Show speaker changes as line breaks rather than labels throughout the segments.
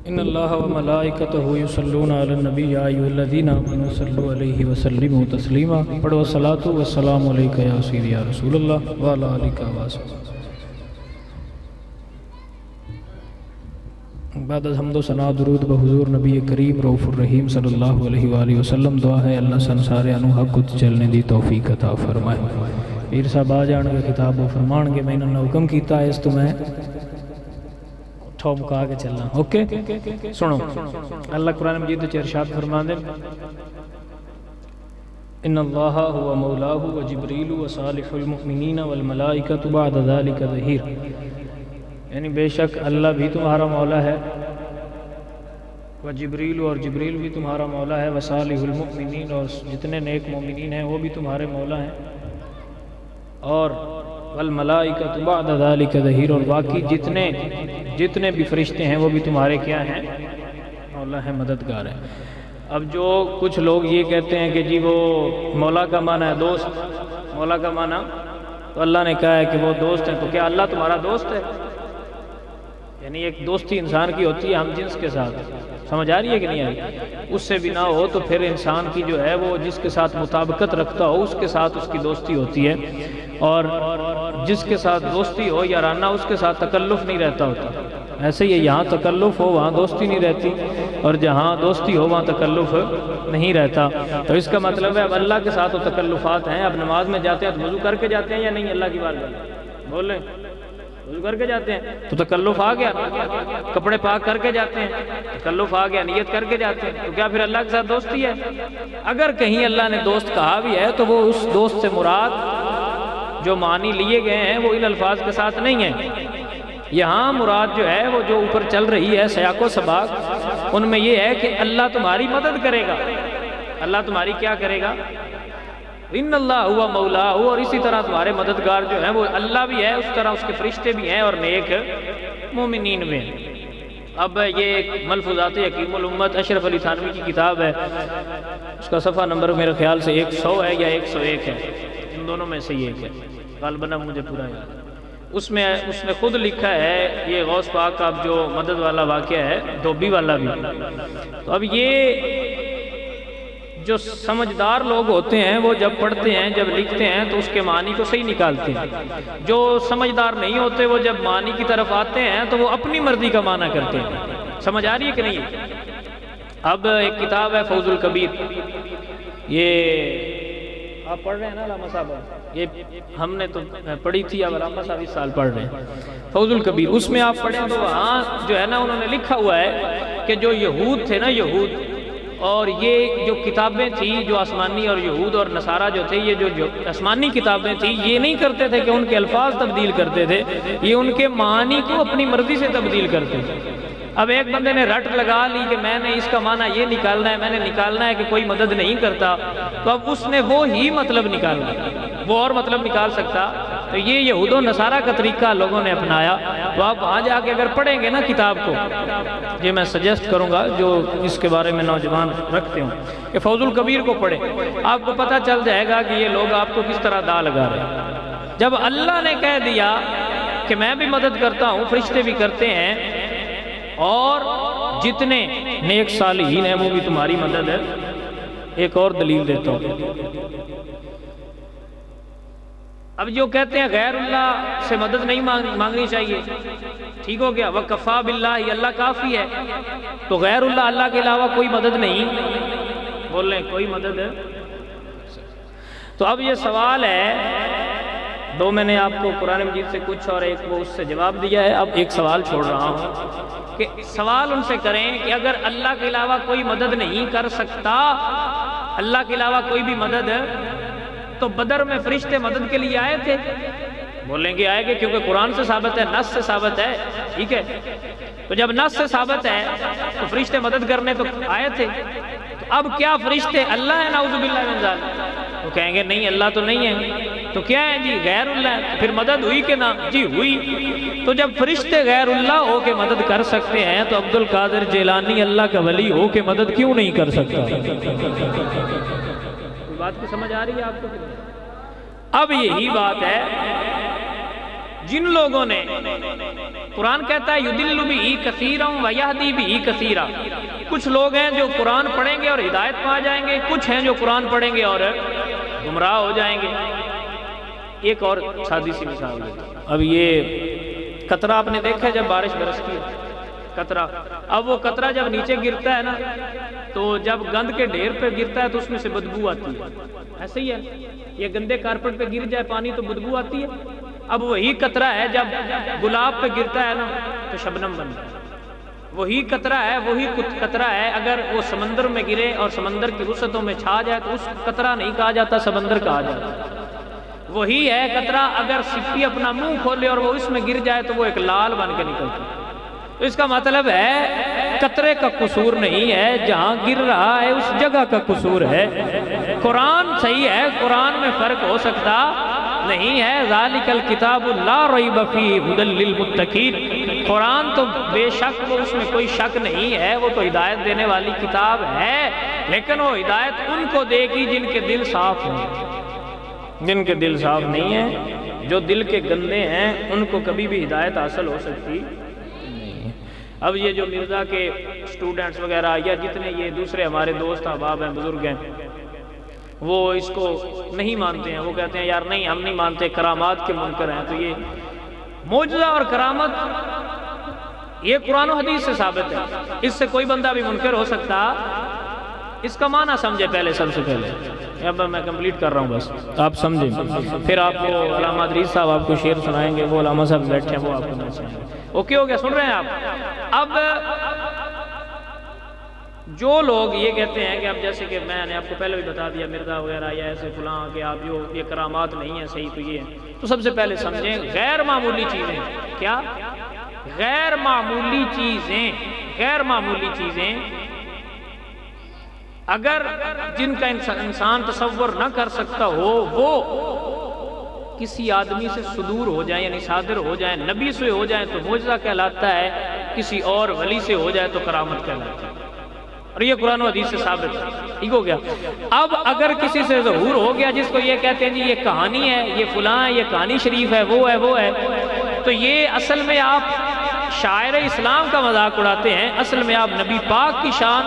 ان اللہ و ملائکتہ یصلون علی النبی یا ایھا الذین آمنوا صلوا علیہ وسلموا تسلیما۔ پڑھو الصلاۃ والسلام علیک یا سیدی یا رسول اللہ وعلی آلک وصحبہ۔ بعد از حمد و ثنا درود بحضور نبی کریم رؤوف الرحیم صلی اللہ علیہ وآلہ وسلم۔ دعا ہے اللہ سنسارے انو حق کت چلنے دی توفیق عطا فرمائے۔ پیر صاحب آ جان گے کتاب و فرمان گے، میں انہوں نے حکم کیتا ہے اس تو میں ٹھوم کہا کے چلنا۔ اوکے سنو، اللہ قرآن مجید وچ ارشاد فرما دے، ان اللہ هو مولاہ و جبریل و صالح المؤمنین والملائکۃ بعد ذلک ظہیر، یعنی بے شک اللہ بھی تمہارا مولا ہے، و جبریل، اور جبریل بھی تمہارا مولا ہے، و صالح المؤمنین، اور جتنے نیک مومنین ہیں وہ بھی تمہارے مولا ہیں، اور والملائکۃ بعد ذلک ظہیر، اور باقی جتنے بھی فرشتے ہیں وہ بھی تمہارے کیا ہیں؟ مولا ہیں، مددگار ہیں۔ اب جو کچھ لوگ یہ کہتے ہیں کہ جی وہ مولا کا معنی ہے دوست، مولا کا معنی تو اللہ نے کہا ہے کہ وہ دوست ہیں، تو کیا اللہ تمہارا دوست ہے؟ یعنی ایک دوستی انسان کی ہوتی ہے ہم جنس کے ساتھ، سمجھ آ رہی ہے کہ نہیں آ رہی؟ اس سے بھی نہ ہو تو پھر انسان کی جو ہے وہ جس کے ساتھ مطابقت رکھتا ہو اس کے ساتھ اس کی دوستی ہوتی ہے، اور جس کے ساتھ دوستی ہو یارانہ اس کے ساتھ تکلف نہیں رہتا ہوتا۔ ایسے ہی یہاں تکلف ہو وہاں دوستی نہیں رہتی، اور جہاں دوستی ہو وہاں تکلف نہیں رہتا۔ تو اس کا مطلب ہے اب اللہ کے ساتھ وہ تکلفات ہیں۔ اب نماز میں جاتے ہیں تو وضو کر کے جاتے ہیں یا نہیں؟ اللہ کی بات بولیں، وضو کر کے جاتے ہیں تو تکلف آ گیا، کپڑے پاک کر کے جاتے ہیں تکلف آ گیا، نیت کر کے جاتے ہیں، تو کیا پھر اللہ کے ساتھ دوستی ہے؟ اگر کہیں اللہ نے دوست کہا بھی ہے تو وہ اس دوست سے مراد جو معنی لیے گئے ہیں وہ ان الفاظ کے ساتھ نہیں ہیں۔ یہاں مراد جو ہے وہ جو اوپر چل رہی ہے سیاق و سباق، ان میں یہ ہے کہ اللہ تمہاری مدد کرے گا، اللہ تمہاری کیا کرے گا؟ ان اللہ ہوا مولا ہو، اور اسی طرح تمہارے مددگار جو ہیں وہ اللہ بھی ہے، اس طرح اس کے فرشتے بھی ہیں اور نیک مومنین بھی ہیں۔ اب یہ ملفوظات حکیم الامت اشرف علی تھانوی کی کتاب ہے، اس کا صفحہ نمبر میرے خیال سے 100 ہے یا 101 ہے، ان دونوں میں سے ایک ہے، غالباً مجھے پورا یاد ہے۔ اس نے خود لکھا ہے، یہ غوث پاک کا جو مدد والا واقعہ ہے، دھوبی والا بھی۔ تو اب یہ جو سمجھدار لوگ ہوتے ہیں وہ جب پڑھتے ہیں، جب لکھتے ہیں تو اس کے معنی کو صحیح نکالتے ہیں۔ جو سمجھدار نہیں ہوتے وہ جب معنی کی طرف آتے ہیں تو وہ اپنی مرضی کا معنی کرتے ہیں۔ سمجھ آ رہی ہے کہ نہیں؟ اب ایک کتاب ہے فوز الکبیر، یہ آپ پڑھ رہے ہیں نا علامہ صاحب؟ یہ ہم نے تو پڑھی تھی، اب علامہ صاحب اس سال پڑھ رہے ہیں فوز الکبیر۔ اس میں آپ پڑھیں تو وہاں جو ہے نا انہوں نے لکھا ہوا ہے کہ جو یہود تھے نا، یہود، اور یہ جو کتابیں تھیں جو آسمانی، اور یہود اور نصارہ جو تھے، یہ جو آسمانی کتابیں تھیں یہ نہیں کرتے تھے کہ ان کے الفاظ تبدیل کرتے تھے، یہ ان کے معنی کو اپنی مرضی سے تبدیل کرتے تھے۔ اب ایک بندے نے رٹ لگا لی کہ میں نے اس کا معنی یہ نکالنا ہے، میں نے نکالنا ہے کہ کوئی مدد نہیں کرتا، تو اب اس نے وہ ہی مطلب نکالنا، وہ اور مطلب نکال سکتا۔ تو یہ یہود و نصارہ کا طریقہ لوگوں نے اپنایا۔ تو آپ وہاں جا کے اگر پڑھیں گے نا کتاب کو، یہ میں سجیسٹ کروں گا جو اس کے بارے میں نوجوان رکھتے ہوں کہ فوز الکبیر کو پڑھیں، آپ کو پتہ چل جائے گا کہ یہ لوگ آپ کو کس طرح دا لگا رہے ہیں۔ جب اللہ نے کہہ دیا کہ میں بھی مدد کرتا ہوں، فرشتے بھی کرتے ہیں، اور جتنے نیک صالحین ہیں وہ بھی تمہاری مدد ہے۔ ایک اور دلیل دیتا ہوں۔ اب جو کہتے ہیں غیر اللہ سے مدد نہیں مانگنی چاہیے، ٹھیک ہو گیا، وَكَفَى بِاللَّهِ، اللہ کافی ہے، تو غیر اللہ کے علاوہ کوئی مدد نہیں، بول لیں کوئی مدد ہے۔ تو اب یہ سوال ہے، دو میں نے آپ کو قرآن مجید سے کچھ اور ایک وہ اس سے جواب دیا ہے، اب ایک سوال چھوڑ رہا ہوں کہ سوال ان سے کریں کہ اگر اللہ کے علاوہ کوئی مدد نہیں کر سکتا، اللہ کے علاوہ کوئی بھی مدد، تو بدر میں فرشتے مدد کے لیے آئے تھے؟ بولیں گے آئے گے، کیونکہ قرآن سے ثابت ہے، نص سے ثابت ہے، ٹھیک ہے؟ تو جب نص سے ثابت ہے تو فرشتے مدد کرنے تو آئے تھے۔ تو اب کیا فرشتے اللہ ہے؟ نعوذ باللہ من ذالک۔ تو کہیں گے نہیں، اللہ تو نہیں ہے، تو کیا ہے جی؟ غیر اللہ ہے۔ پھر مدد ہوئی کہ نہ؟ جی ہوئی۔ تو جب فرشتے غیر اللہ ہو کے مدد کر سکتے ہیں تو عبد القادر جیلانی اللہ کا ولی ہو کے مدد کیوں نہیں کر سکتا؟ بات کی سمجھ آ رہی ہے آپ کو؟ اب یہی بات ہے جن لوگوں نے، قرآن کہتا ہے یضل بہ کثیرا ویہدی بہ کثیرا، کچھ لوگ ہیں جو قرآن پڑھیں گے اور ہدایت پا جائیں گے، کچھ ہیں جو قرآن پڑھیں گے اور گمراہ ہو جائیں گے۔ ایک اور سادی سی مثال ہے، اب یہ قطرہ آپ نے دیکھا ہے جب بارش برستی ہے، قطرہ، اب وہ قطرہ جب نیچے گرتا ہے نا تو جب گند کے ڈھیر پہ گرتا ہے تو اس میں سے بدبو آتی ہے، ایسے ہی ہے، یہ گندے کارپٹ پہ گر جائے پانی تو بدبو آتی ہے۔ اب وہی قطرہ ہے جب گلاب پہ گرتا ہے نا تو شبنم بنتا ہے، وہی قطرہ ہے، وہی قطرہ ہے، اگر وہ سمندر میں گرے اور سمندر کی وسعتوں میں چھا جائے تو اس قطرہ نہیں کہا جاتا، سمندر کہا جاتا۔ وہی ہے قطرہ، اگر سپی اپنا منہ کھولے اور وہ اس میں گر جائے تو وہ ایک لال بن کے نکلتی ہے۔ تو اس کا مطلب ہے قطرے کا قصور نہیں ہے، جہاں گر رہا ہے اس جگہ کا قصور ہے۔ قرآن صحیح ہے، قرآن میں فرق ہو سکتا نہیں ہے، ذالک الکتاب لا ریب فیہ ھدی للمتقین، قرآن تو بے شک وہ، اس میں کوئی شک نہیں ہے، وہ تو ہدایت دینے والی کتاب ہے، لیکن وہ ہدایت ان کو دے گی جن کے دل صاف ہیں، جن کے دل صاف نہیں ہیں، جو دل کے گندے ہیں ان کو کبھی بھی ہدایت حاصل ہو سکتی نہیں ہے۔ اب یہ جو مرزا کے اسٹوڈنٹس وغیرہ یا جتنے یہ دوسرے ہمارے دوست احباب ہیں، بزرگ ہیں، وہ اس کو نہیں مانتے ہیں، وہ کہتے ہیں یار نہیں، ہم نہیں مانتے، کرامات کے منکر ہیں۔ تو یہ معجزہ اور کرامت یہ قرآن و حدیث سے ثابت ہے، اس سے کوئی بندہ بھی منکر ہو سکتا۔ اس کا معنی سمجھے پہلے، سب سے پہلے، اب میں کمپلیٹ کر رہا ہوں بس، آپ سمجھیں، پھر آپ کو علامہ ادریس صاحب آپ کو شعر سنائیں گے، وہ علامہ صاحب بیٹھے ہیں وہ آپ کو نہیں سنائیں گے۔ اوکے ہو گیا، سن رہے ہیں آپ؟ اب جو لوگ یہ کہتے ہیں کہ اب جیسے کہ میں نے آپ کو پہلے بھی بتا دیا، مرزا وغیرہ یا ایسے فلاں کہ آپ جو یہ کرامات نہیں ہیں صحیح، تو یہ ہے، تو سب سے پہلے سمجھیں غیر معمولی چیزیں، کیا غیر معمولی چیزیں، غیر معمولی چیزیں اگر جن کا انسان تصور نہ کر سکتا ہو، وہ کسی آدمی سے صدور ہو جائیں یعنی صادر ہو جائیں، نبی سے ہو جائیں تو معجزہ کہلاتا ہے، کسی اور ولی سے ہو جائے تو کرامت کہلاتا ہے، اور یہ قرآن و حدیث سے ثابت ہے۔ ٹھیک ہو گیا؟ اب اگر کسی سے ظہور ہو گیا جس کو یہ کہتے ہیں جی یہ کہانی ہے، یہ فلاں ہے، یہ کہانی شریف ہے، وہ ہے، وہ ہے، تو یہ اصل میں آپ شاعر اسلام کا مذاق اڑاتے ہیں، اصل میں آپ نبی پاک کی شان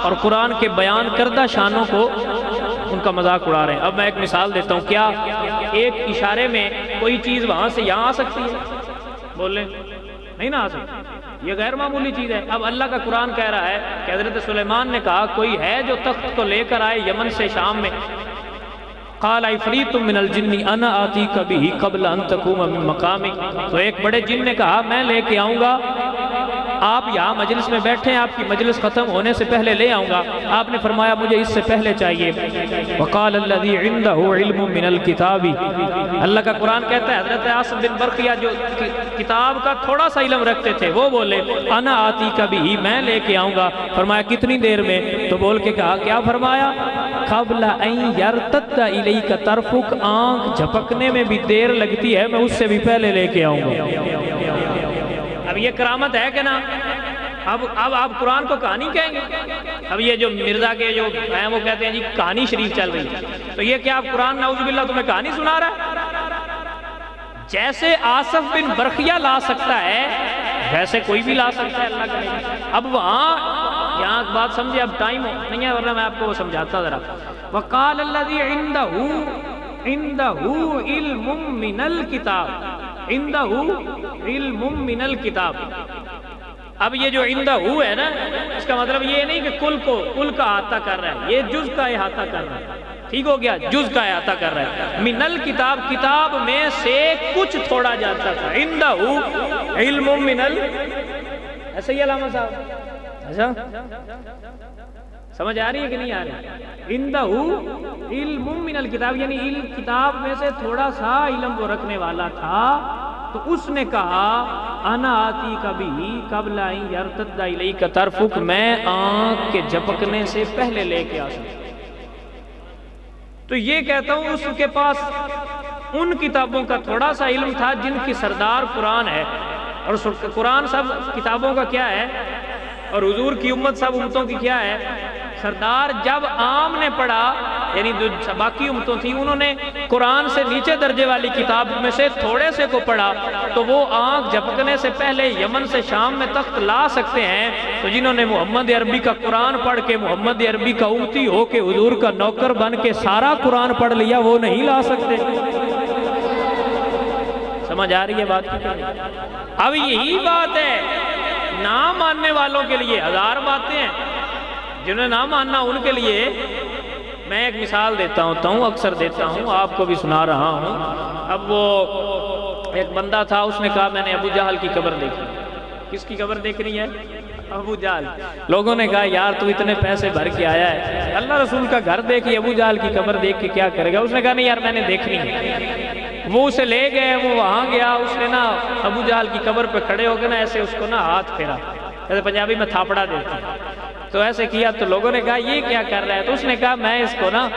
اور قرآن کے بیان کردہ شانوں کو ان کا مذاق اڑا رہے ہیں۔ اب میں ایک مثال دیتا ہوں، کیا ایک اشارے میں کوئی چیز وہاں سے یہاں آ سکتی ہے؟ بول لیں، نہیں نہ آ سکتی، یہ غیر معمولی چیز ہے۔ اب اللہ کا قرآن کہہ رہا ہے کہ حضرت سلیمان نے کہا کوئی ہے جو تخت کو لے کر آئے یمن سے شام میں، قال عفریت من الجن انا آتیک بہ قبل ان تقوم من مقامک، تو ایک بڑے جن نے کہا میں لے کے آؤں گا، آپ یہاں مجلس میں بیٹھے ہیں، آپ کی مجلس ختم ہونے سے پہلے لے آؤں گا۔ آپ نے فرمایا مجھے اس سے پہلے چاہیے۔ وقال الذی عنده علم من الکتاب، اللہ کا قرآن کہتا ہے حضرت عاصم بن برقیہ جو کتاب کا تھوڑا سا علم رکھتے تھے، وہ بولے انا آتیک بہ، میں لے کے آؤں گا۔ فرمایا کتنی دیر میں؟ تو بول کے کہا، کیا فرمایا؟ قبل ان یرتد الیک طرفک، آنکھ جھپکنے میں بھی دیر لگتی ہے، میں اس سے بھی پہلے لے کے آؤں گا۔ اب یہ کرامت ہے کہ نا؟ اب آپ قرآن کو کہانی کہیں گے؟ اب یہ جو مرزا کے جو ہیں وہ کہتے ہیں جی کہانی شریف چل رہی ہے، تو یہ کیا آپ قرآن نعوذ باللہ تمہیں کہانی سنا رہا ہے؟ جیسے آصف بن برقیہ لا سکتا ہے ویسے کوئی بھی لا سکتا ہے، اللہ کا۔ اب وہاں یہاں بات سمجھے، اب ٹائم نہیں ہے ورنہ میں آپ کو وہ سمجھاتا ذرا۔ وقال الذی عندہ علم من الکتاب، عندہ علم من الکتاب۔ اب یہ جو عندہ ہے نا، اس کا مطلب یہ نہیں کہ کل کا احاطہ کر رہا ہے، یہ جز کا احاطہ کر رہا ہے۔ ٹھیک ہو گیا؟ جز کا احاطہ کر رہا ہے۔ من الکتاب، کتاب میں سے کچھ تھوڑا جاتا تھا۔ عندہ علم من ایسا ہی علامہ صاحب، ایسا سمجھ آ رہی ہے کہ نہیں آ رہی؟ عندہ علم من الکتاب، یعنی علم کتاب میں سے تھوڑا سا علم وہ رکھنے والا تھا، تو اس نے کہا انا آتیک بہ قبل ان یرتد الیک طرفک، میں آنکھ کے جھپکنے سے پہلے لے کے آ سکتا۔ تو یہ کہتا ہوں اس کے پاس ان کتابوں کا تھوڑا سا علم تھا جن کی سردار قرآن ہے، اور قرآن سب کتابوں کا کیا ہے، اور حضور کی امت سب امتوں کی کیا ہے، سردار۔ جب عام نے پڑھا یعنی جو باقی امتوں تھیں انہوں نے قرآن سے نیچے درجے والی کتاب میں سے تھوڑے سے کو پڑھا تو وہ آنکھ جھپکنے سے پہلے یمن سے شام میں تخت لا سکتے ہیں، تو جنہوں نے محمد عربی کا قرآن پڑھ کے محمد عربی کا امتی ہو کے حضور کا نوکر بن کے سارا قرآن پڑھ لیا وہ نہیں لا سکتے۔ سمجھ آ رہی ہے بات کی؟ اب یہی بات ہے نہ ماننے والوں کے لیے ہزار باتیں ہیں، جنہیں نہ ماننا ان کے لیے میں ایک مثال دیتا ہوں، اکثر دیتا ہوں، آپ کو بھی سنا رہا ہوں۔ اب وہ ایک بندہ تھا، اس نے کہا میں نے ابو جہل کی قبر دیکھی۔ کس کی قبر دیکھنی ہے؟ ابو جہل۔ لوگوں نے کہا یار تو اتنے پیسے بھر کے آیا ہے، اللہ رسول کا گھر دیکھی ابو جہل کی قبر دیکھ کے کیا کرے گا؟ اس نے کہا نہیں یار میں نے دیکھنی ہے۔ وہ اسے لے گئے، وہ وہاں گیا، اس نے نا ابو جہل کی قبر پہ کھڑے ہو کے نا ایسے اس کو نا ہاتھ پھیرا، جیسے پنجابی میں تھاپڑا دیتے ہیں، تو ایسے کیا تو لوگوں نے کہا یہ کیا کر رہا ہے؟ تو اس نے کہا میں اس کو نا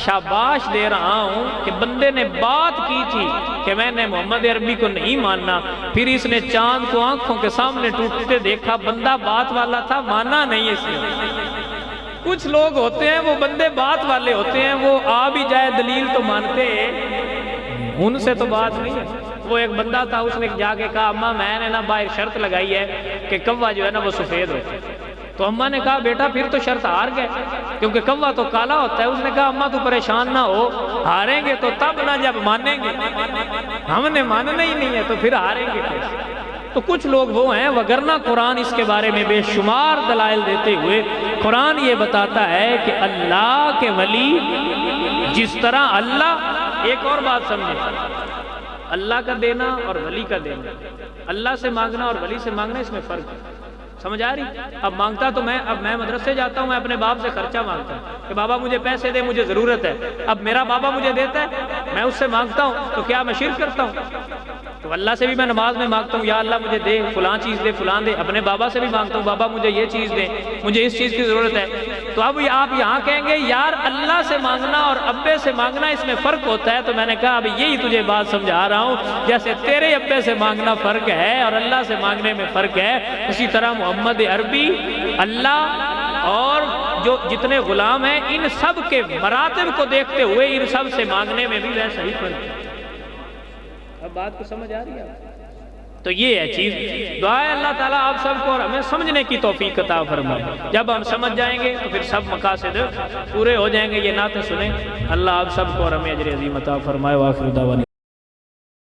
شاباش دے رہا ہوں کہ بندے نے بات کی تھی کہ میں نے محمد عربی کو نہیں ماننا، پھر اس نے چاند کو آنکھوں کے سامنے ٹوٹتے دیکھا، بندہ بات والا تھا، مانا نہیں اس نے۔ کچھ لوگ ہوتے ہیں وہ بندے بات والے ہوتے ہیں، وہ آ بھی جائے دلیل تو مانتے ہیں، ان سے تو بات نہیں ہے۔ وہ ایک بندہ تھا، اس نے جا کے کہا اماں میں نے نا باہر شرط لگائی ہے کہ کوا جو ہے نا وہ سفید ہوتا ہے۔ تو اماں نے کہا بیٹا پھر تو شرط ہار گئے کیونکہ کوا تو کالا ہوتا ہے۔ اس نے کہا اماں تو پریشان نہ ہو، ہاریں گے تو تب نہ جب مانیں گے، ہم نے ماننا ہی نہیں ہے تو پھر ہاریں گے کیسے؟ تو کچھ لوگ وہ ہیں، وگرنہ قرآن اس کے بارے میں بے شمار دلائل دیتے ہوئے قرآن یہ بتاتا ہے کہ اللہ کے ولی جس طرح اللہ، ایک اور بات سمجھیں، اللہ کا دینا اور ولی کا دینا، اللہ سے مانگنا اور ولی سے مانگنا، اس میں فرق ہے۔ سمجھ آ رہی؟ اب مانگتا تو اب میں مدرسے جاتا ہوں، میں اپنے باپ سے خرچہ مانگتا ہوں کہ بابا مجھے پیسے دے، مجھے ضرورت ہے، اب میرا بابا مجھے دیتا ہے، میں اس سے مانگتا ہوں، تو کیا میں شرک کرتا ہوں؟ تو اللہ سے بھی میں نماز میں مانگتا ہوں یا اللہ مجھے دے فلاں چیز دے، فلاں دے، اپنے بابا سے بھی مانگتا ہوں بابا مجھے یہ چیز دے، مجھے اس چیز کی ضرورت ہے۔ تو اب آپ یہاں کہیں گے یار اللہ سے مانگنا اور ابے سے مانگنا اس میں فرق ہوتا ہے، تو میں نے کہا اب یہی تجھے بات سمجھا رہا ہوں، جیسے تیرے ابے سے مانگنا فرق ہے اور اللہ سے مانگنے میں فرق ہے، اسی طرح محمد عربی، اللہ اور جو جتنے غلام ہیں ان سب کے مراتب کو دیکھتے ہوئے ان سب سے مانگنے میں بھی ویسا ہی فرق ہے۔ اب بات کو سمجھ آ رہی ہے؟ تو یہ ہے چیز۔ دعا ہے اللہ تعالیٰ آپ سب کو اور ہمیں سمجھنے کی توفیق عطا فرمائے۔ جب ہم سمجھ جائیں گے تو پھر سب مقاصد پورے ہو جائیں گے۔ یہ نعتیں سنیں، اللہ آپ سب کو اور ہمیں اجر عظیم عطا فرمائے۔ وآخر دعوانا